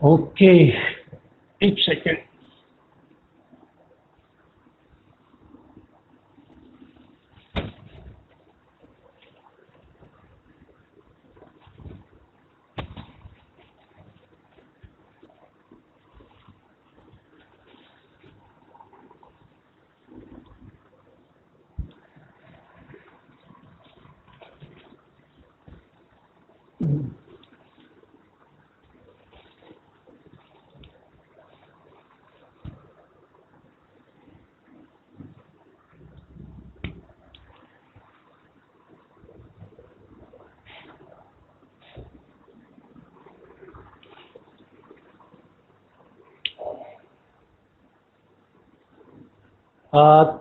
Okay, एक second.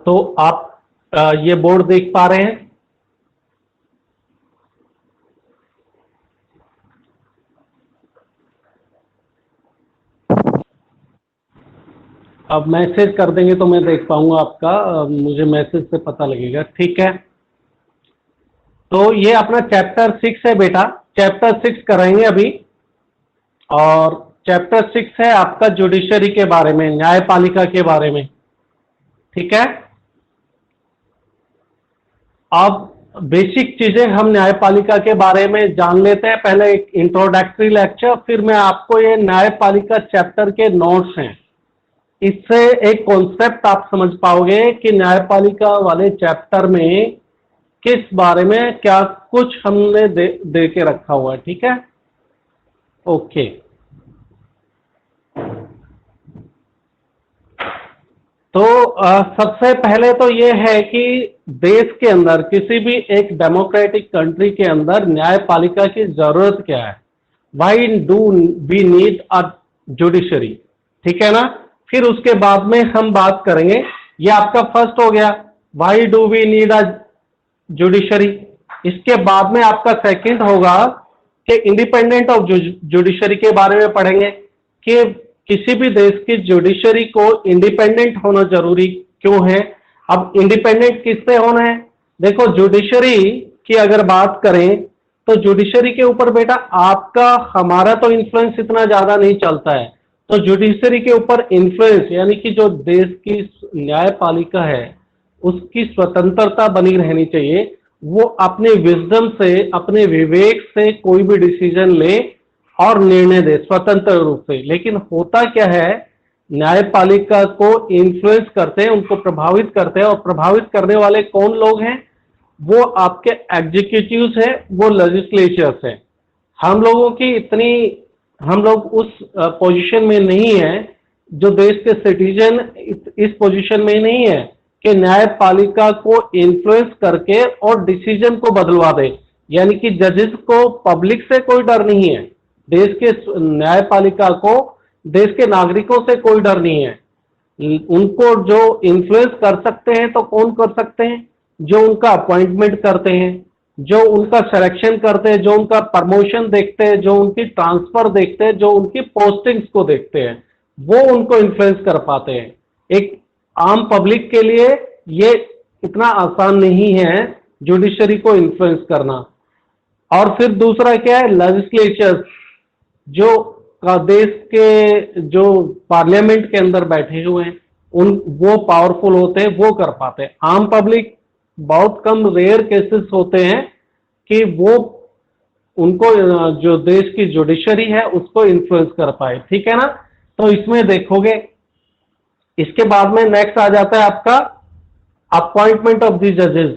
तो आप ये बोर्ड देख पा रहे हैं? अब मैसेज कर देंगे तो मैं देख पाऊंगा आपका, मुझे मैसेज से पता लगेगा। ठीक है, तो ये अपना चैप्टर 6 है बेटा, चैप्टर 6 कराएंगे अभी। और चैप्टर 6 है आपका जुडिशरी के बारे में, न्यायपालिका के बारे में। ठीक है, अब बेसिक चीजें हम न्यायपालिका के बारे में जान लेते हैं। पहले एक इंट्रोडक्टरी लेक्चर, फिर मैं आपको ये न्यायपालिका चैप्टर के नोट्स हैं, इससे एक कॉन्सेप्ट आप समझ पाओगे कि न्यायपालिका वाले चैप्टर में किस बारे में क्या कुछ हमने दे के रखा हुआ है। ठीक है, ओके। तो सबसे पहले तो ये है कि देश के अंदर, किसी भी एक डेमोक्रेटिक कंट्री के अंदर न्यायपालिका की जरूरत क्या है। Why do we need a judiciary, ठीक है ना। फिर उसके बाद में हम बात करेंगे, ये आपका फर्स्ट हो गया, why do we need a judiciary. इसके बाद में आपका सेकंड होगा कि इंडिपेंडेंट ऑफ जुडिशरी के बारे में पढ़ेंगे कि किसी भी देश की जुडिशरी को इंडिपेंडेंट होना जरूरी क्यों है। अब इंडिपेंडेंट किससे होना है? देखो, जुडिशरी की अगर बात करें तो जुडिशरी के ऊपर बेटा आपका हमारा तो इन्फ्लुएंस इतना ज्यादा नहीं चलता है। तो जुडिशरी के ऊपर इन्फ्लुएंस यानी कि जो देश की न्यायपालिका है उसकी स्वतंत्रता बनी रहनी चाहिए। वो अपने विजडम से, अपने विवेक से कोई भी डिसीजन ले और निर्णय दे स्वतंत्र रूप से। लेकिन होता क्या है, न्यायपालिका को इन्फ्लुएंस करते हैं, उनको प्रभावित करते हैं, और प्रभावित करने वाले कौन लोग हैं? वो आपके एग्जीक्यूटिव्स है, वो लेजिस्लेचर्स है। हम लोगों की इतनी, हम लोग उस पोजीशन में नहीं है, जो देश के सिटीजन इस पोजीशन में नहीं है कि न्यायपालिका को इन्फ्लुएंस करके और डिसीजन को बदलवा दे। यानी कि जजेस को पब्लिक से कोई डर नहीं है, देश के न्यायपालिका को देश के नागरिकों से कोई डर नहीं है। उनको जो इन्फ्लुएंस कर सकते हैं तो कौन कर सकते हैं? जो उनका अपॉइंटमेंट करते हैं, जो उनका सिलेक्शन करते हैं, जो उनका प्रमोशन देखते हैं, जो उनकी ट्रांसफर देखते हैं, जो उनकी पोस्टिंग्स को देखते हैं, वो उनको इन्फ्लुएंस कर पाते हैं। एक आम पब्लिक के लिए ये इतना आसान नहीं है जुडिशरी को इन्फ्लुएंस करना। और फिर दूसरा क्या है, लेजिस्लेचर, जो देश के जो पार्लियामेंट के अंदर बैठे हुए हैं, उन वो पावरफुल होते हैं, वो कर पाते हैं। आम पब्लिक बहुत कम, रेयर केसेस होते हैं कि वो उनको जो देश की जुडिशरी है उसको इन्फ्लुएंस कर पाए। ठीक है ना। तो इसमें देखोगे, इसके बाद में नेक्स्ट आ जाता है आपका अपॉइंटमेंट ऑफ द जजेस।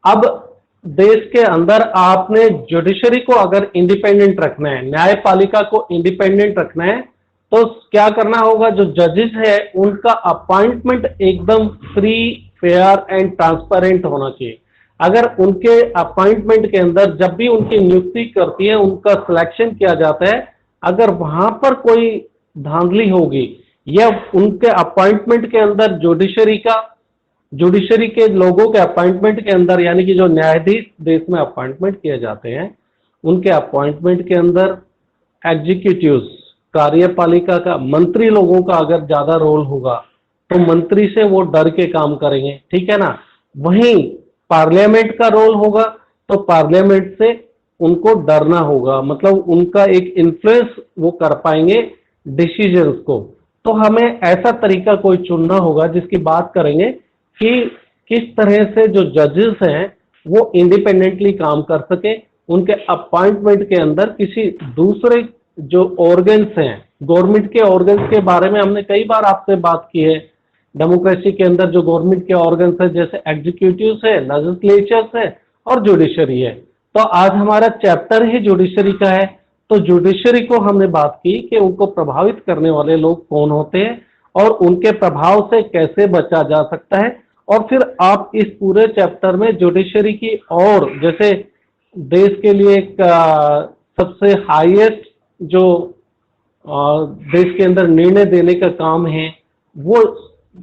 अब देश के अंदर आपने जुडिशरी को अगर इंडिपेंडेंट रखना है, न्यायपालिका को इंडिपेंडेंट रखना है, तो क्या करना होगा? जो जजेस है उनका अपॉइंटमेंट एकदम फ्री, फेयर एंड ट्रांसपेरेंट होना चाहिए। अगर उनके अपॉइंटमेंट के अंदर जब भी उनकी नियुक्ति करती है, उनका सिलेक्शन किया जाता है, अगर वहां पर कोई धांधली होगी या उनके अपॉइंटमेंट के अंदर जुडिशरी के लोगों के अपॉइंटमेंट के अंदर, यानी कि जो न्यायाधीश देश में अपॉइंटमेंट किए जाते हैं, उनके अपॉइंटमेंट के अंदर एग्जीक्यूटिव्स, कार्यपालिका का, मंत्री लोगों का अगर ज्यादा रोल होगा तो मंत्री से वो डर के काम करेंगे। ठीक है ना। वहीं पार्लियामेंट का रोल होगा तो पार्लियामेंट से उनको डरना होगा, मतलब उनका एक इन्फ्लुएंस वो कर पाएंगे डिसीजंस को। तो हमें ऐसा तरीका कोई चुनना होगा जिसकी बात करेंगे कि किस तरह से जो जजेस हैं वो इंडिपेंडेंटली काम कर सके, उनके अपॉइंटमेंट के अंदर किसी दूसरे जो ऑर्गन्स हैं, गवर्नमेंट के ऑर्गन्स के बारे में हमने कई बार आपसे बात की है। डेमोक्रेसी के अंदर जो गवर्नमेंट के ऑर्गन्स है, जैसे एग्जीक्यूटिव है, लेजिस्लेचर्स है और जुडिशरी है। तो आज हमारा चैप्टर ही जुडिशरी का है। तो जुडिशरी को हमने बात की कि उनको प्रभावित करने वाले लोग कौन होते हैं और उनके प्रभाव से कैसे बचा जा सकता है। और फिर आप इस पूरे चैप्टर में जुडिशरी की, और जैसे देश के लिए एक सबसे हाईएस्ट जो देश के अंदर निर्णय देने का काम है वो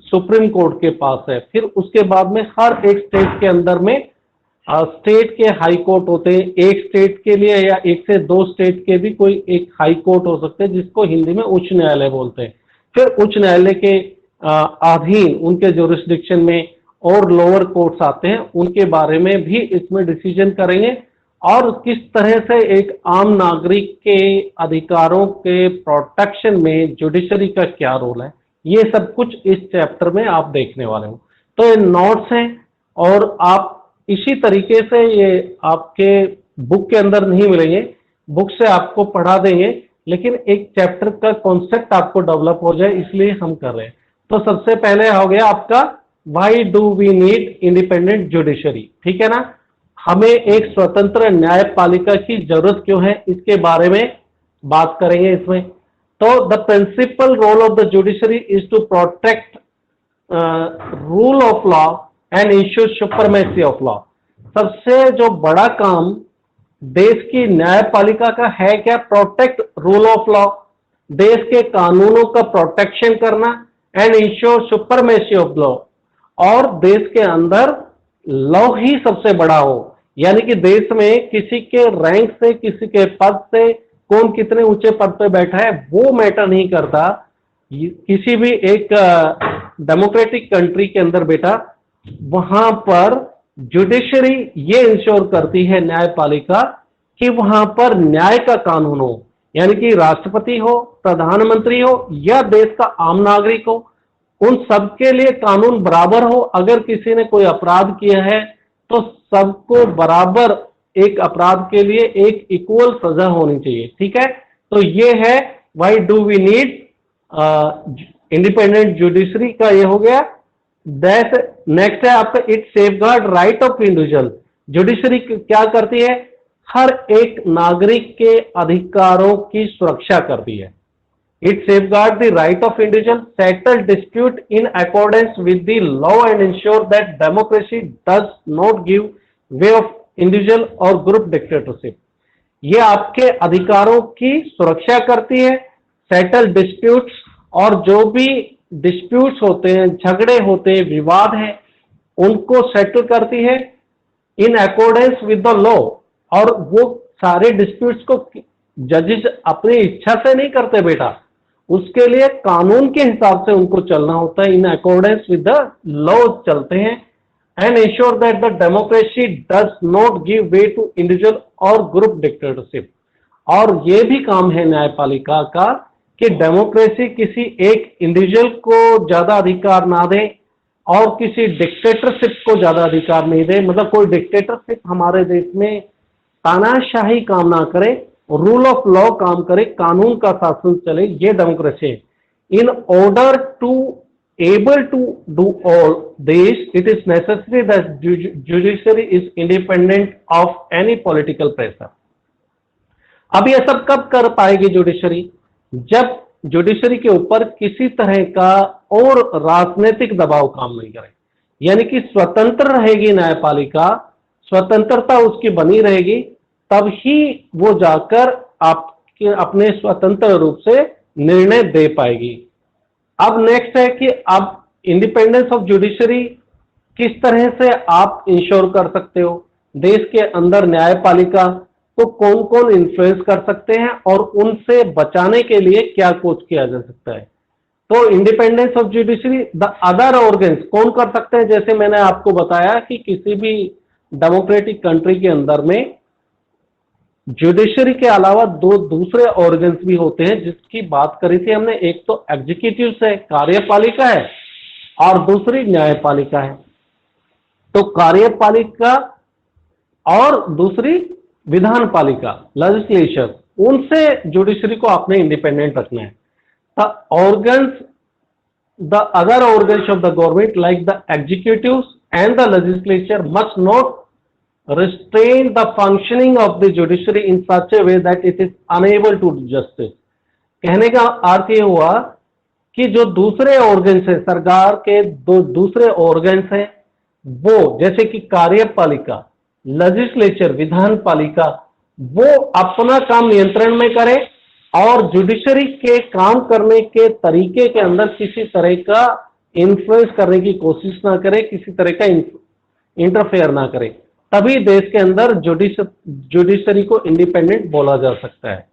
सुप्रीम कोर्ट के पास है। फिर उसके बाद में हर एक स्टेट के अंदर में स्टेट के हाई कोर्ट होते हैं। एक स्टेट के लिए या एक से दो स्टेट के भी कोई एक हाई कोर्ट हो सकते हैं, जिसको हिंदी में उच्च न्यायालय बोलते हैं। फिर उच्च न्यायालय के अधीन उनके जुरिस्डिक्शन में और लोअर कोर्ट्स आते हैं, उनके बारे में भी इसमें डिसीजन करेंगे। और किस तरह से एक आम नागरिक के अधिकारों के प्रोटेक्शन में जुडिशरी का क्या रोल है, ये सब कुछ इस चैप्टर में आप देखने वाले हो। तो ये नोट्स हैं और आप इसी तरीके से ये आपके बुक के अंदर नहीं मिलेंगे, बुक से आपको पढ़ा देंगे, लेकिन एक चैप्टर का कॉन्सेप्ट आपको डेवलप हो जाए इसलिए हम कर रहे हैं। तो सबसे पहले हो गया आपका why do we need independent judiciary, ठीक है ना। हमें एक स्वतंत्र न्यायपालिका की जरूरत क्यों है, इसके बारे में बात करेंगे इसमें। तो the principal role of the judiciary is to protect rule of law and ensure supremacy of law. सबसे जो बड़ा काम देश की न्यायपालिका का है क्या, प्रोटेक्ट रूल ऑफ लॉ, देश के कानूनों का प्रोटेक्शन करना, and ensure supremacy of law, और देश के अंदर लॉ ही सबसे बड़ा हो। यानी कि देश में किसी के रैंक से, किसी के पद से, कौन कितने ऊंचे पद पे बैठा है वो मैटर नहीं करता। किसी भी एक डेमोक्रेटिक कंट्री के अंदर बेटा, वहां पर जुडिशरी ये इंश्योर करती है, न्यायपालिका, कि वहां पर न्याय का कानून हो। यानी कि राष्ट्रपति हो, प्रधानमंत्री हो या देश का आम नागरिक हो, उन सबके लिए कानून बराबर हो। अगर किसी ने कोई अपराध किया है तो सबको बराबर एक अपराध के लिए एक इक्वल सजा होनी चाहिए, ठीक है। तो ये है why do we need independent judiciary का, ये हो गया। दैट नेक्स्ट है आपका, it safeguard right of individual. Judiciary क्या करती है, हर एक नागरिक के अधिकारों की सुरक्षा करती है। It safeguard the right of individual, settle dispute in accordance with the law and ensure that democracy does not give way of individual और ग्रुप डिक्टेटरशिप। ये आपके अधिकारों की सुरक्षा करती है, सेटल डिस्प्यूट्स, और जो भी डिस्प्यूट्स होते हैं, झगड़े होते हैं, विवाद हैं, उनको सेटल करती है in accordance with the law. और वो सारे डिस्प्यूट्स को जजेस अपनी इच्छा से नहीं करते बेटा, उसके लिए कानून के हिसाब से उनको चलना होता है। In accordance with the law चलते हैं। And ensure that the democracy does not give way to individual और ग्रुप डिक्टेटरशिप। और ये भी काम है न्यायपालिका का कि डेमोक्रेसी किसी एक इंडिविजुअल को ज्यादा अधिकार ना दे और किसी डिक्टेटरशिप को ज्यादा अधिकार नहीं दे। मतलब कोई डिक्टेटरशिप हमारे देश में तानाशाही काम ना करे, रूल ऑफ लॉ काम करे, कानून का शासन चले, ये डेमोक्रेसी है। In order to able to do all this, it is necessary that judiciary is independent of any political pressure. अब ये सब कब कर पाएगी जुडिशरी, जब जुडिशरी के ऊपर किसी तरह का और राजनीतिक दबाव काम नहीं करे। यानी कि स्वतंत्र रहेगी न्यायपालिका, स्वतंत्रता उसकी बनी रहेगी, तब ही वो जाकर आपके अपने स्वतंत्र रूप से निर्णय दे पाएगी। अब नेक्स्ट है कि अब इंडिपेंडेंस ऑफ जुडिशरी किस तरह से आप इंश्योर कर सकते हो। देश के अंदर न्यायपालिका को कौन कौन इन्फ्लुएंस कर सकते हैं और उनसे बचाने के लिए क्या कुछ किया जा सकता है। तो independence of judiciary, the other organs कौन कर सकते हैं, जैसे मैंने आपको बताया कि किसी भी डेमोक्रेटिक कंट्री के अंदर में जुडिशरी के अलावा दो दूसरे ऑर्गन्स भी होते हैं जिसकी बात करी थी हमने, एक तो एग्जीक्यूटिव है, कार्यपालिका है, और दूसरी न्यायपालिका है। तो कार्यपालिका और दूसरी विधान पालिका, लेजिस्लेचर, उनसे जुडिशरी को आपने इंडिपेंडेंट रखना है। The organs, the other organs of the government like the executives and the legislature must not restrain the functioning of the judiciary in such a way that it is unable to do justice। कहने का अर्थ ये हुआ कि जो दूसरे organs है, सरकार के दो दूसरे ऑर्गन्स हैं, वो जैसे कि कार्यपालिका, लेजिस्लेचर, विधान पालिका, वो अपना काम नियंत्रण में करे और जुडिशरी के काम करने के तरीके के अंदर किसी तरह का इन्फ्लुएंस करने की कोशिश ना करे, किसी तरह का इंटरफेयर ना करे, तभी देश के अंदर जुडिशरी को इंडिपेंडेंट बोला जा सकता है।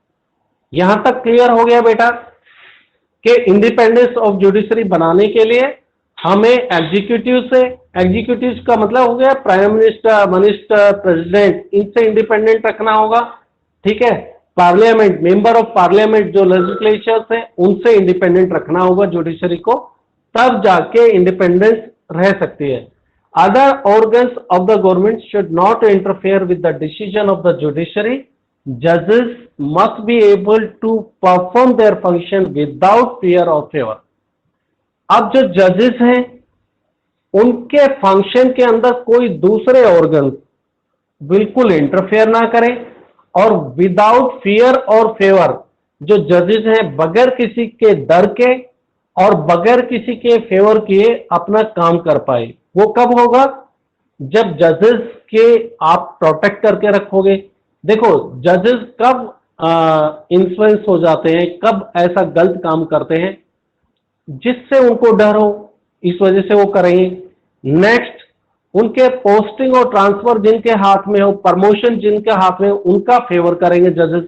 यहां तक क्लियर हो गया बेटा कि इंडिपेंडेंस ऑफ जुडिशरी बनाने के लिए हमें एग्जीक्यूटिव का मतलब हो गया प्राइम मिनिस्टर, प्रेसिडेंट, इनसे इंडिपेंडेंट रखना होगा। ठीक है, पार्लियामेंट, मेंबर ऑफ पार्लियामेंट जो लेजिस्लेचर्स हैं, उनसे इंडिपेंडेंट रखना होगा जुडिशरी को, तब जाके इंडिपेंडेंस रह सकती है। Other organs of the government should not interfere with the decision of the judiciary. जजेस must be able to perform their function without fear of favour. अब जो जजेस हैं उनके फंक्शन के अंदर कोई दूसरे ऑर्गन बिल्कुल इंटरफेयर ना करें, और विदाउट फियर और फेवर जो जजेस हैं बगैर किसी के डर के और बगैर किसी के फेवर किए अपना काम कर पाए। वो कब होगा? जब जजेस के आप प्रोटेक्ट करके रखोगे। देखो जजेस कब इन्फ्लुएंस हो जाते हैं, कब ऐसा गलत काम करते हैं जिससे उनको डर हो, इस वजह से वो करेंगे। नेक्स्ट, उनके पोस्टिंग और ट्रांसफर जिनके हाथ में हो, प्रमोशन जिनके हाथ में हो, उनका फेवर करेंगे जजेस।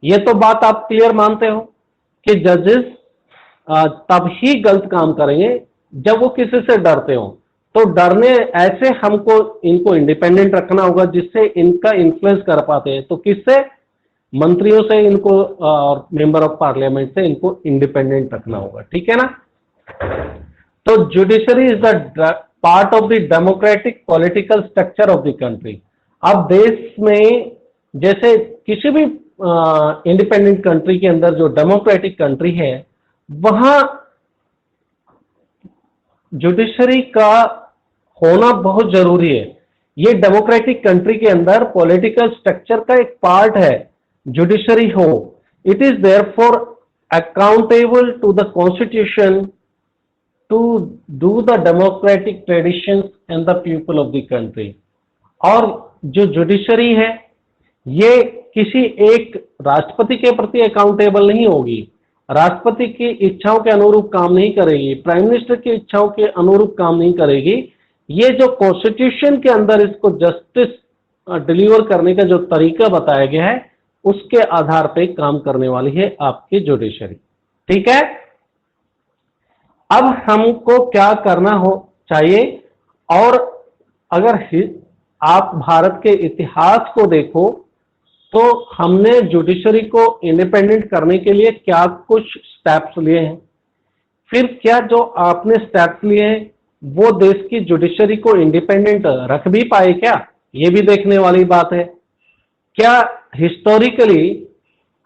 ये तो बात आप क्लियर मानते हो कि जजेस तब ही गलत काम करेंगे जब वो किसी से डरते हो। तो डरने ऐसे हमको इनको इंडिपेंडेंट रखना होगा जिससे इनका इन्फ्लुएंस कर पाते हैं। तो किससे? मंत्रियों से इनको और मेंबर ऑफ पार्लियामेंट से इनको इंडिपेंडेंट रखना होगा। ठीक है ना? तो judiciary is the part of the democratic political structure of the country. अब देश में जैसे किसी भी इंडिपेंडेंट कंट्री के अंदर जो डेमोक्रेटिक कंट्री है, वहां जुडिशरी का होना बहुत जरूरी है। ये डेमोक्रेटिक कंट्री के अंदर पॉलिटिकल स्ट्रक्चर का एक पार्ट है, जुडिशरी हो। It is therefore accountable to the constitution to do the democratic traditions and the people of the country। और जो जुडिशरी है ये किसी एक राष्ट्रपति के प्रति अकाउंटेबल नहीं होगी, राष्ट्रपति की इच्छाओं के अनुरूप काम नहीं करेगी, प्राइम मिनिस्टर की इच्छाओं के अनुरूप काम नहीं करेगी। ये जो कॉन्स्टिट्यूशन के अंदर इसको जस्टिस डिलीवर करने का जो तरीका बताया गया है उसके आधार पे काम करने वाली है आपकी जुडिशरी। ठीक है, अब हमको क्या करना हो चाहिए, और अगर आप भारत के इतिहास को देखो तो हमने जुडिशरी को इंडिपेंडेंट करने के लिए क्या कुछ स्टेप्स लिए हैं, फिर क्या जो आपने स्टेप्स लिए हैं वो देश की जुडिशरी को इंडिपेंडेंट रख भी पाए क्या, ये भी देखने वाली बात है। क्या हिस्टोरिकली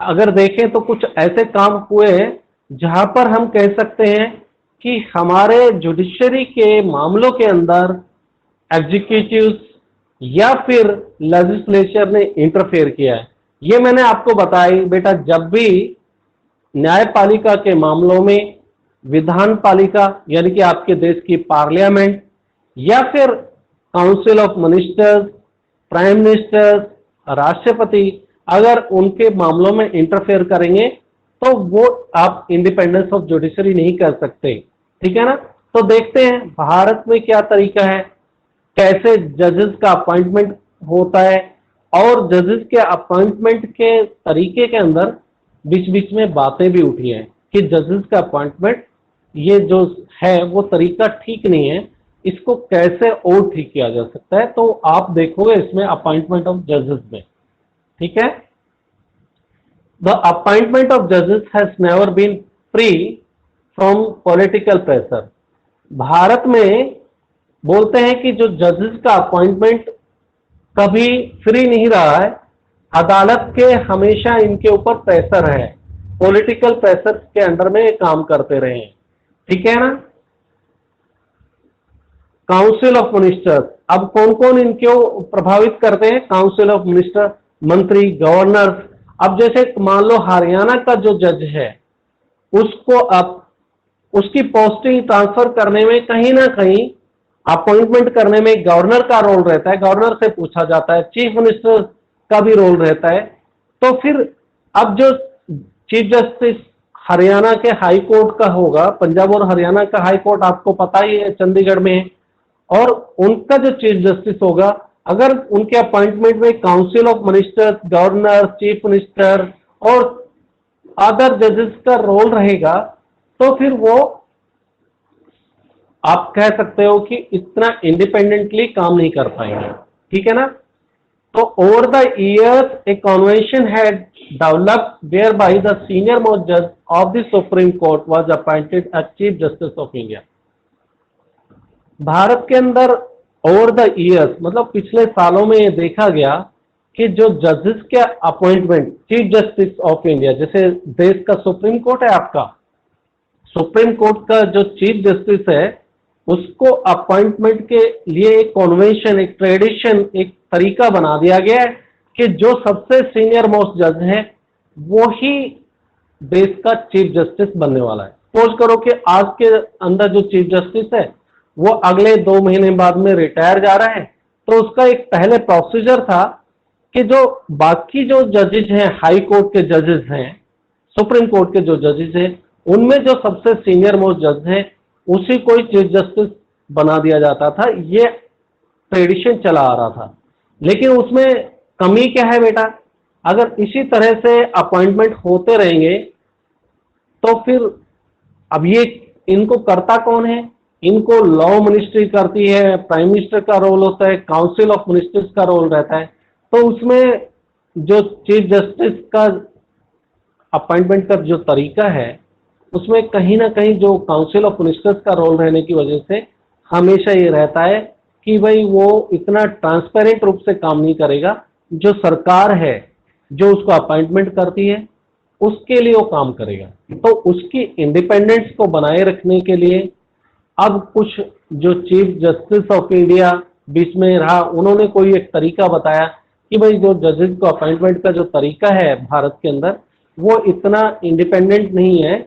अगर देखें तो कुछ ऐसे काम हुए हैं जहां पर हम कह सकते हैं कि हमारे जुडिशरी के मामलों के अंदर एग्जीक्यूटिव या फिर लेजिस्लेचर ने इंटरफेयर किया है। ये मैंने आपको बताया बेटा, जब भी न्यायपालिका के मामलों में विधान पालिका यानी कि आपके देश की पार्लियामेंट या फिर council of ministers, prime ministers, राष्ट्रपति अगर उनके मामलों में इंटरफेयर करेंगे तो वो आप इंडिपेंडेंस ऑफ जुडिशरी नहीं कर सकते। ठीक है ना? तो देखते हैं भारत में क्या तरीका है, कैसे जजेस का अपॉइंटमेंट होता है, और जजेस के अपॉइंटमेंट के तरीके के अंदर बीच बीच में बातें भी उठी हैं कि जजेस का अपॉइंटमेंट ये जो है वो तरीका ठीक नहीं है, इसको कैसे और ठीक किया जा सकता है। तो आप देखोगे इसमें अपॉइंटमेंट ऑफ जजेस में। ठीक है, द अपॉइंटमेंट ऑफ जजेस has never been free from political pressure. Bharat में बोलते हैं कि जो जजेस का अपॉइंटमेंट कभी फ्री नहीं रहा है, अदालत के हमेशा इनके ऊपर प्रेशर है, पॉलिटिकल प्रेशर के अंडर में काम करते रहे हैं। ठीक है ना। काउंसिल ऑफ मिनिस्टर्स, अब कौन कौन इनको प्रभावित करते हैं? काउंसिल ऑफ मिनिस्टर, मंत्री, गवर्नर्स। अब जैसे मान लो हरियाणा का जो जज है, उसको अब उसकी पोस्टिंग ट्रांसफर करने में कहीं ना कहीं अपॉइंटमेंट करने में गवर्नर का रोल रहता है, गवर्नर से पूछा जाता है, चीफ मिनिस्टर का भी रोल रहता है। तो फिर अब जो चीफ जस्टिस हरियाणा के हाई कोर्ट का होगा, पंजाब और हरियाणा का हाई कोर्ट आपको पता ही है चंडीगढ़ में है, और उनका जो चीफ जस्टिस होगा, अगर उनके अपॉइंटमेंट में council of ministers, governor, chief minister और अदर जजेस का रोल रहेगा, तो फिर वो आप कह सकते हो कि इतना इंडिपेंडेंटली काम नहीं कर पाएंगे। ठीक है ना। तो over the years a convention had developed whereby the senior most जज of the supreme Court was appointed as chief justice of India. भारत के अंदर ओवर द इयर्स मतलब पिछले सालों में ये देखा गया कि जो जजेस के appointment, chief justice of India, जैसे देश का सुप्रीम कोर्ट है, आपका सुप्रीम कोर्ट का जो चीफ जस्टिस है, उसको अपॉइंटमेंट के लिए एक कॉन्वेंशन, एक ट्रेडिशन, एक तरीका बना दिया गया है कि जो सबसे सीनियर मोस्ट जज है वो ही देश का चीफ जस्टिस बनने वाला है। सपोज करो कि आज के अंदर जो चीफ जस्टिस है वो अगले 2 महीने बाद में रिटायर जा रहा है, तो उसका एक पहले प्रोसीजर था कि जो बाकी जो जजेस हैं, हाई कोर्ट के जजेस हैं, सुप्रीम कोर्ट के जो जजेस हैं, उनमें जो सबसे सीनियर मोस्ट जज हैं उसी को ही चीफ जस्टिस बना दिया जाता था। ये ट्रेडिशन चला आ रहा था। लेकिन उसमें कमी क्या है बेटा? अगर इसी तरह से अपॉइंटमेंट होते रहेंगे तो फिर अब ये इनको करता कौन है? इनको लॉ मिनिस्ट्री करती है, प्राइम मिनिस्टर का रोल होता है, काउंसिल ऑफ मिनिस्टर्स का रोल रहता है। तो उसमें जो चीफ जस्टिस का अपॉइंटमेंट का जो तरीका है, उसमें कहीं ना कहीं जो काउंसिल ऑफ मिनिस्टर्स का रोल रहने की वजह से हमेशा ये रहता है कि भाई वो इतना ट्रांसपेरेंट रूप से काम नहीं करेगा। जो सरकार है जो उसको अपॉइंटमेंट करती है उसके लिए वो काम करेगा। तो उसकी इंडिपेंडेंस को बनाए रखने के लिए अब कुछ जो chief justice of India beach में रहा, उन्होंने कोई एक तरीका बताया कि भाई जो जजेस को अपॉइंटमेंट का जो तरीका है भारत के अंदर, वो इतना इंडिपेंडेंट नहीं है,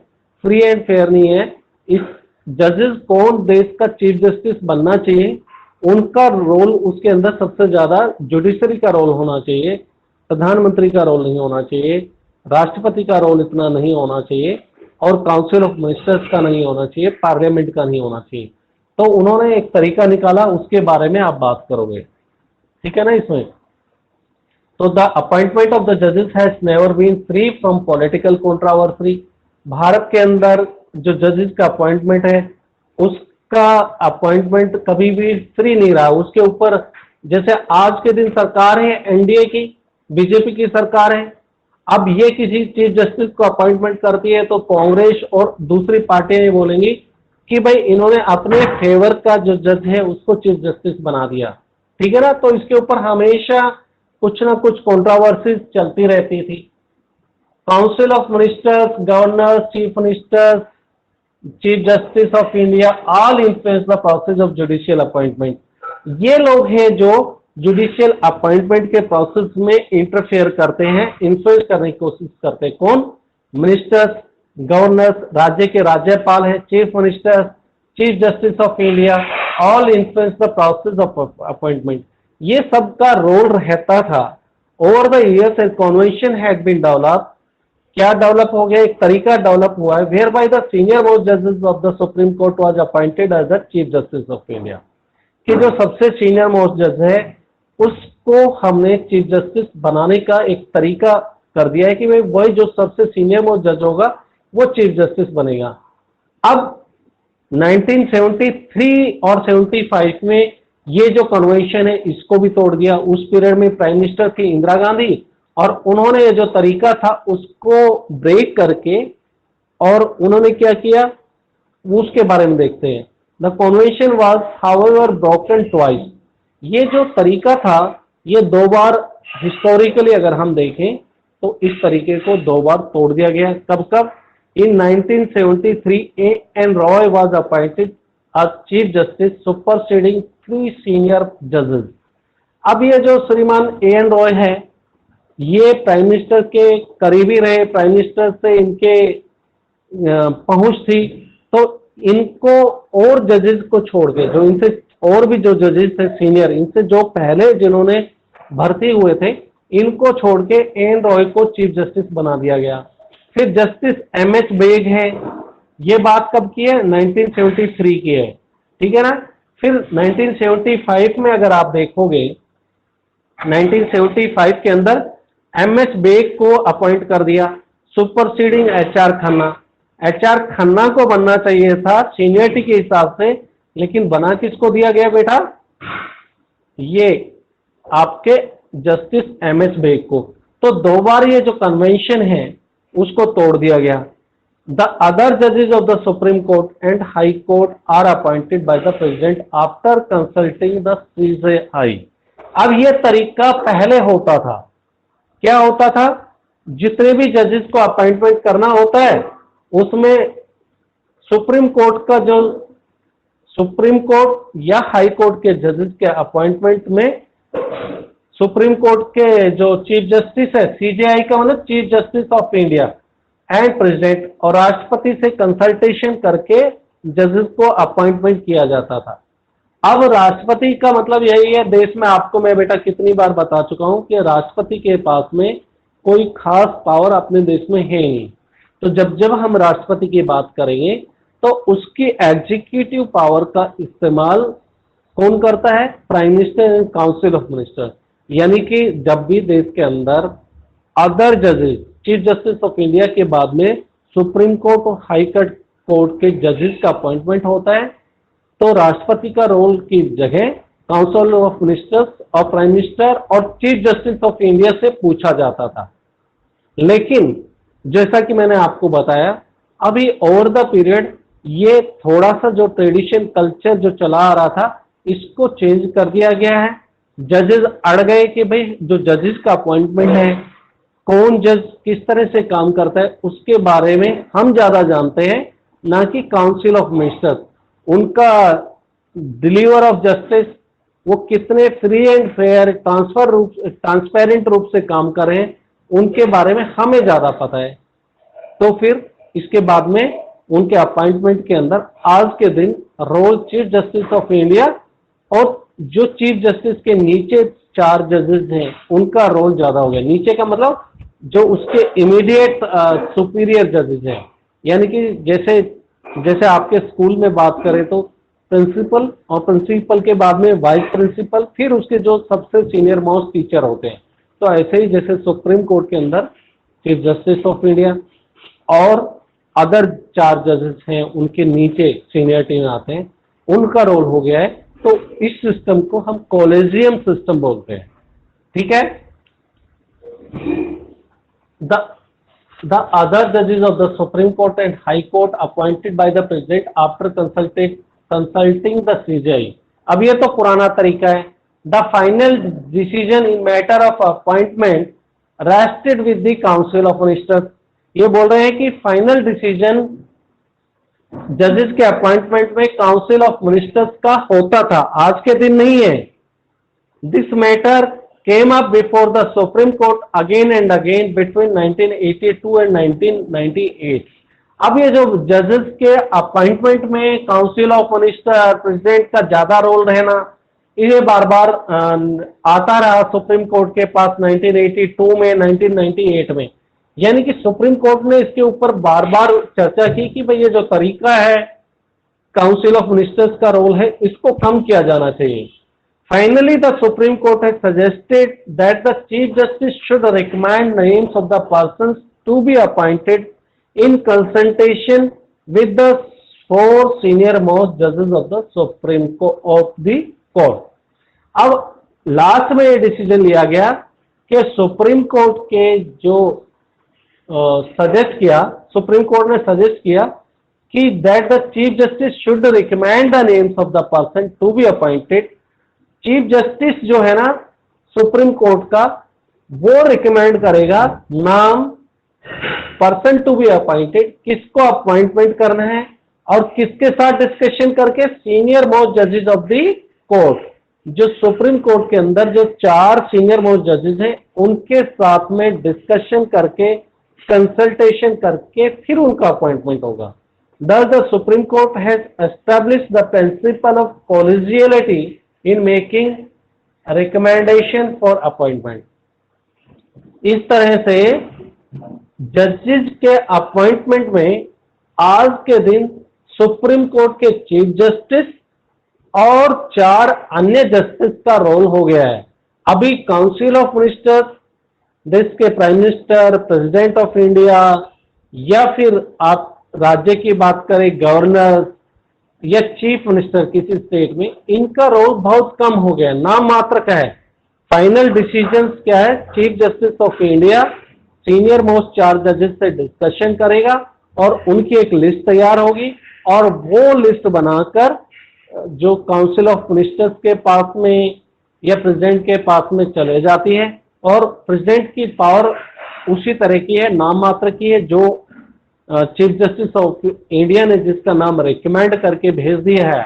फ्री एंड फेयर नहीं है। इस जजेस कौन देश का चीफ जस्टिस बनना चाहिए, उनका रोल उसके अंदर सबसे ज्यादा जुडिशरी का रोल होना चाहिए, प्रधानमंत्री का रोल नहीं होना चाहिए, राष्ट्रपति का रोल इतना नहीं होना चाहिए, और काउंसिल ऑफ मिनिस्टर्स का नहीं होना चाहिए, पार्लियामेंट का नहीं होना चाहिए। तो उन्होंने एक तरीका निकाला, उसके बारे में आप बात करोगे। ठीक है ना। इसमें तो द अपॉइंटमेंट ऑफ द जजेस has never been free from political controversy. Bharat के अंदर जो जजेस का अपॉइंटमेंट है उसका अपॉइंटमेंट कभी भी फ्री नहीं रहा। उसके ऊपर जैसे आज के दिन सरकार है एनडीए की, बीजेपी की सरकार है, अब ये किसी चीफ जस्टिस को अपॉइंटमेंट करती है तो कांग्रेस और दूसरी पार्टियां ये बोलेंगी कि भाई इन्होंने अपने फेवर का जो जज है उसको चीफ जस्टिस बना दिया। ठीक है ना। तो इसके ऊपर हमेशा कुछ ना कुछ कंट्रोवर्सीज चलती रहती थी। Council of ministers, governor, chief ministers, chief justice of India all influence the process of judicial appointment. ये लोग हैं जो जुडिशियल अपॉइंटमेंट के प्रोसेस में इंटरफेयर करते हैं, इन्फ्लुएंस करने की कोशिश करते हैं। कौन? मिनिस्टर्स, गवर्नर्स, राज्य के राज्यपाल हैं, chief ministers, chief justice of India, all influence the process of appointment. ये सबका रोल रहता था। Over the years a convention had been develop. क्या डेवलप हो गया? एक तरीका डेवलप हुआ है whereby the senior most जजेस of the supreme Court was appointed as the chief justice of India. कि जो सबसे सीनियर मोस्ट जज है उसको हमने चीफ जस्टिस बनाने का एक तरीका कर दिया है कि भाई वही जो सबसे सीनियर मोस्ट जज होगा वो चीफ जस्टिस बनेगा। अब 1973 और 75 में ये जो कन्वेंशन है इसको भी तोड़ दिया। उस पीरियड में प्राइम मिनिस्टर थी इंदिरा गांधी और उन्होंने जो तरीका था उसको ब्रेक करके, और उन्होंने क्या किया उसके बारे में देखते हैं। The convention was however broken twice. ये जो तरीका था ये दो बार, हिस्टोरिकली अगर हम देखें तो इस तरीके को दो बार तोड़ दिया गया। कब कब? इन 1973 A.N. Roy was appointed as chief justice superseding 3 senior जजेस। अब ये जो श्रीमान A.N. रॉय है ये प्राइम मिनिस्टर के करीबी रहे, प्राइम मिनिस्टर से इनके पहुंच थी, तो इनको और जजेस को छोड़ के, जो इनसे और भी जो जजेस थे सीनियर, इनसे जो पहले जिन्होंने भर्ती हुए थे, इनको छोड़ के एन रॉय को चीफ जस्टिस बना दिया गया। फिर जस्टिस M.H. बेग है, ये बात कब की है? 1973 की है, ठीक है ना। फिर 1975 में अगर आप देखोगे, 1975 के अंदर M.H. बेग को अपॉइंट कर दिया, superseding HR Khanna. HR Khanna को बनना चाहिए था सीनियरिटी के हिसाब से, लेकिन बना किसको दिया गया बेटा? ये आपके जस्टिस M.H. बेग को। तो दो बार ये जो कन्वेंशन है उसको तोड़ दिया गया। द अदर जजेस of the supreme court and high court are appointed by the president after consulting the CJI। अब ये तरीका पहले होता था, क्या होता था? जितने भी जजेस को अपॉइंटमेंट करना होता है उसमें सुप्रीम कोर्ट का जो सुप्रीम कोर्ट या हाई कोर्ट के जजेस के अपॉइंटमेंट में सुप्रीम कोर्ट के जो चीफ जस्टिस है, CJI का मतलब chief justice of India, and president और राष्ट्रपति से कंसल्टेशन करके जजेस को अपॉइंटमेंट किया जाता था। अब राष्ट्रपति का मतलब यही है, देश में आपको मैं बेटा कितनी बार बता चुका हूं कि राष्ट्रपति के पास में कोई खास पावर अपने देश में है नहीं। तो जब जब हम राष्ट्रपति की बात करेंगे तो उसकी एग्जीक्यूटिव पावर का इस्तेमाल कौन करता है? Prime minister and council of minister. यानी कि जब भी देश के अंदर अदर जजेस, चीफ जस्टिस ऑफ इंडिया के बाद में सुप्रीम कोर्ट और हाई कोर्ट के जजेस का अपॉइंटमेंट होता है, तो राष्ट्रपति का रोल की जगह काउंसिल ऑफ मिनिस्टर्स और प्राइम मिनिस्टर और चीफ जस्टिस ऑफ इंडिया से पूछा जाता था। लेकिन जैसा कि मैंने आपको बताया, अभी ओवर द पीरियड ये थोड़ा सा जो ट्रेडिशन कल्चर जो चला आ रहा था इसको चेंज कर दिया गया है। जजेस अड़ गए कि भाई जो जजेस का अपॉइंटमेंट है, कौन जज किस तरह से काम करता है उसके बारे में हम ज्यादा जानते हैं, ना कि काउंसिल ऑफ मिनिस्टर्स। उनका डिलीवर ऑफ जस्टिस वो कितने फ्री एंड फेयर ट्रांसपेरेंट रूप से काम कर रहे हैं उनके बारे में हमें ज्यादा पता है। तो फिर इसके बाद में उनके अपॉइंटमेंट के अंदर आज के दिन role chief justice of India और जो चीफ जस्टिस के नीचे 4 जजेस हैं उनका रोल ज्यादा हो गया। नीचे का मतलब जो उसके इमीडिएट सुपीरियर जजेस हैं, यानी कि जैसे जैसे आपके स्कूल में बात करें तो प्रिंसिपल, और प्रिंसिपल के बाद में वाइस प्रिंसिपल, फिर उसके जो सबसे सीनियर मोस्ट टीचर होते हैं। तो ऐसे ही जैसे सुप्रीम कोर्ट के अंदर चीफ जस्टिस ऑफ इंडिया और अदर 4 जजेस हैं उनके नीचे सीनियरिटी में आते हैं, उनका रोल हो गया है। तो इस सिस्टम को हम कॉलेजियम सिस्टम बोलते हैं, ठीक है। The other judges of the Supreme Court and High Court appointed by the President after consulting the CJI। अब ये तो पुराना तरीका है। The final decision in matter of appointment rested with the Council of Ministers। ये बोल रहे हैं कि फाइनल डिसीजन जजेस के अपॉइंटमेंट में काउंसिल ऑफ मिनिस्टर्स का होता था, आज के दिन नहीं है। This matter came up before the Supreme Court again and again between 1982 and 1998। अब ये जो जजेस के अपॉइंटमेंट में काउंसिल ऑफ मिनिस्टर प्रेसिडेंट का ज्यादा रोल रहना, ये बार बार आता रहा सुप्रीम कोर्ट के पास 1982 में, 1998 में। यानी कि सुप्रीम कोर्ट ने इसके ऊपर बार बार चर्चा की कि भाई ये जो तरीका है काउंसिल ऑफ मिनिस्टर्स का रोल है इसको कम किया जाना चाहिए। Finally, the Supreme Court has suggested that the Chief Justice should recommend names of the persons to be appointed in consultation with the 4 senior most judges of the Supreme Court of the Court। अब last में ये decision लिया गया कि supreme court के जो suggest किया, supreme court ने सजेस्ट किया कि that the chief justice should recommend the names of the person to be appointed. Chief justice जो है ना सुप्रीम कोर्ट का, वो रिकमेंड करेगा नाम पर्सन टू बी अपॉइंटेड, किसको अपॉइंटमेंट करना है और किसके साथ डिस्कशन करके, सीनियर मोस्ट जजेस ऑफ द कोर्ट। जो सुप्रीम कोर्ट के अंदर जो 4 सीनियर मोस्ट जजेस हैं उनके साथ में डिस्कशन करके, कंसल्टेशन करके फिर उनका अपॉइंटमेंट होगा। Thus the Supreme Court has established the principle of collegiality in making recommendation for appointment। इस तरह से जजेस के अपॉइंटमेंट में आज के दिन सुप्रीम कोर्ट के चीफ जस्टिस और 4 अन्य जस्टिस का रोल हो गया है। अभी काउंसिल ऑफ मिनिस्टर्स, देश के prime minister, president of India, या फिर आप राज्य की बात करें गवर्नर या चीफ मिनिस्टर किसी स्टेट में, इनका रोल बहुत कम हो गया है, नाम मात्र का है। फाइनल डिसीजंस क्या है, chief justice of India senior most 4 जजेस से डिस्कशन करेगा और उनकी एक लिस्ट तैयार होगी और वो लिस्ट बनाकर जो काउंसिल ऑफ मिनिस्टर्स के पास में या प्रेसिडेंट के पास में चले जाती है। और प्रेसिडेंट की पावर उसी तरह की है, नाम मात्र की है, जो चीफ जस्टिस ऑफ इंडिया ने जिसका नाम रिकमेंड करके भेज दिया है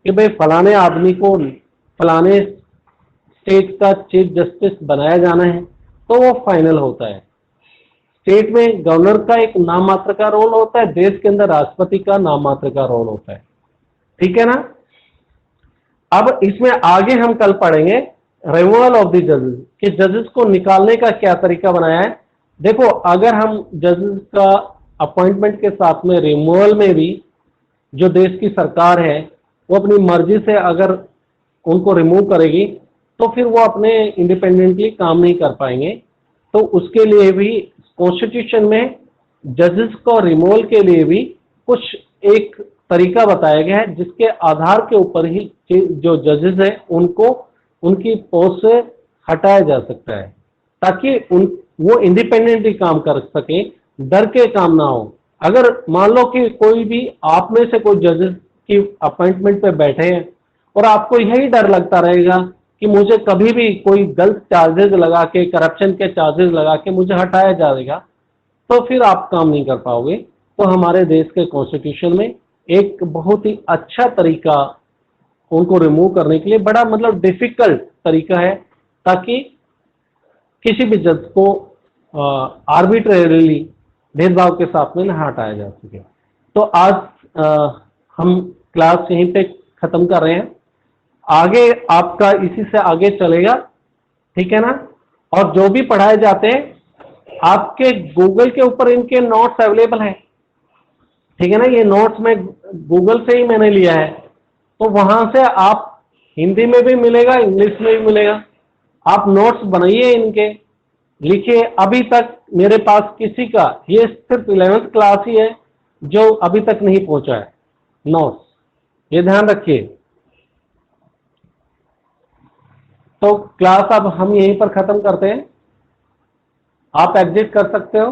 कि भाई फलाने आदमी को फलाने स्टेट का चीफ जस्टिस बनाया जाना है, तो वो फाइनल होता है। स्टेट में गवर्नर का एक नाम मात्र का रोल होता है, देश के अंदर राष्ट्रपति का नाम मात्र का रोल होता है। ठीक है ना। अब इसमें आगे हम कल पढ़ेंगे रिमूवल ऑफ द जजेस, कि जजेस को निकालने का क्या तरीका बनाया है। देखो, अगर हम जजेस का अपॉइंटमेंट के साथ में रिमूवल में भी जो देश की सरकार है वो अपनी मर्जी से अगर उनको रिमूव करेगी तो फिर वो अपने इंडिपेंडेंटली काम नहीं कर पाएंगे। तो उसके लिए भी कॉन्स्टिट्यूशन में जजेस को रिमूवल के लिए भी कुछ एक तरीका बताया गया है, जिसके आधार के ऊपर ही जो जजेस हैं उनको उनकी पोस्ट से हटाया जा सकता है, ताकि वो इंडिपेंडेंटली काम कर सके, डर के काम ना हो। अगर मान लो कि कोई भी आप में से कोई जजेस की अपॉइंटमेंट पे बैठे हैं और आपको यही डर लगता रहेगा कि मुझे कभी भी कोई गलत चार्जेस लगा के, करप्शन के चार्जेस लगा के मुझे हटाया जाएगा, तो फिर आप काम नहीं कर पाओगे। तो हमारे देश के कॉन्स्टिट्यूशन में एक बहुत ही अच्छा तरीका उनको रिमूव करने के लिए, बड़ा मतलब डिफिकल्ट तरीका है, ताकि किसी भी जज को आर्बिट्रेरीली भेदभाव के साथ में न हटाया जा सके। तो आज हम क्लास यहीं पे खत्म कर रहे हैं, आगे आपका इसी से आगे चलेगा। ठीक है ना। और जो भी पढ़ाए जाते हैं आपके गूगल के ऊपर इनके नोट्स अवेलेबल हैं। ठीक है ना। ये नोट्स में गूगल से ही मैंने लिया है, तो वहां से आप हिंदी में भी मिलेगा, इंग्लिश में भी मिलेगा। आप नोट्स बनाइए, इनके लिखिए। अभी तक मेरे पास किसी का, ये सिर्फ 11th क्लास ही है जो अभी तक नहीं पहुंचा है नोट्स, ये ध्यान रखिए। तो क्लास अब हम यहीं पर खत्म करते हैं, आप एग्जिट कर सकते हो।